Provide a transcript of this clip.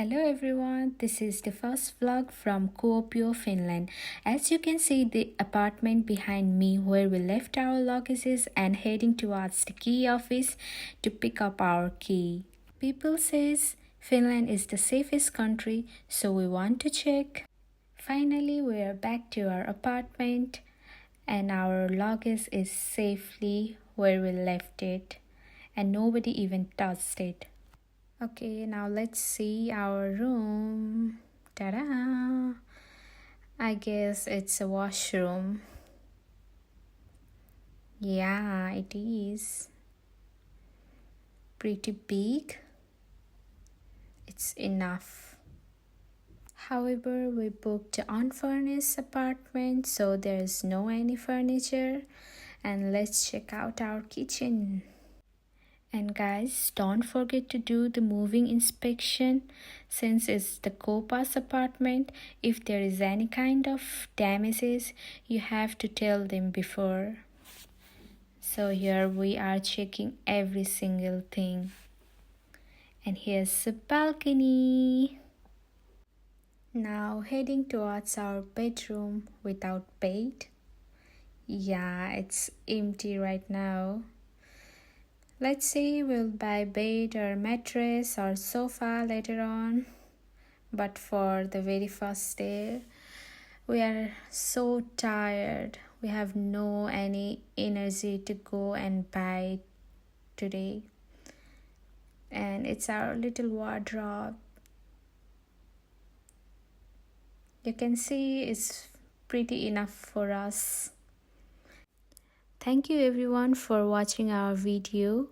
Hello everyone, this is the first vlog from Kuopio, Finland. As you can see the apartment behind me where we left our luggages and heading towards the key office to pick up our key. People says Finland is the safest country, so we want to check. Finally, we are back to our apartment and our luggage is safely where we left it and nobody even touched it. Okay, now let's see our room. Ta-da! I guess it's a washroom. Yeah, it is. Pretty big. It's enough. However, we booked an unfurnished apartment, so there's no any furniture. And let's check out our kitchen. And guys, don't forget to do the moving inspection since it's the Copa's apartment. If there is any kind of damages, you have to tell them before. So here we are checking every single thing. And here's the balcony. Now heading towards our bedroom without bed. Yeah, it's empty right now. Let's say we'll buy bed or mattress or sofa later on. But for the very first day, we are so tired. We have no any energy to go and buy today. And it's our little wardrobe. You can see it's pretty enough for us. Thank you everyone for watching our video.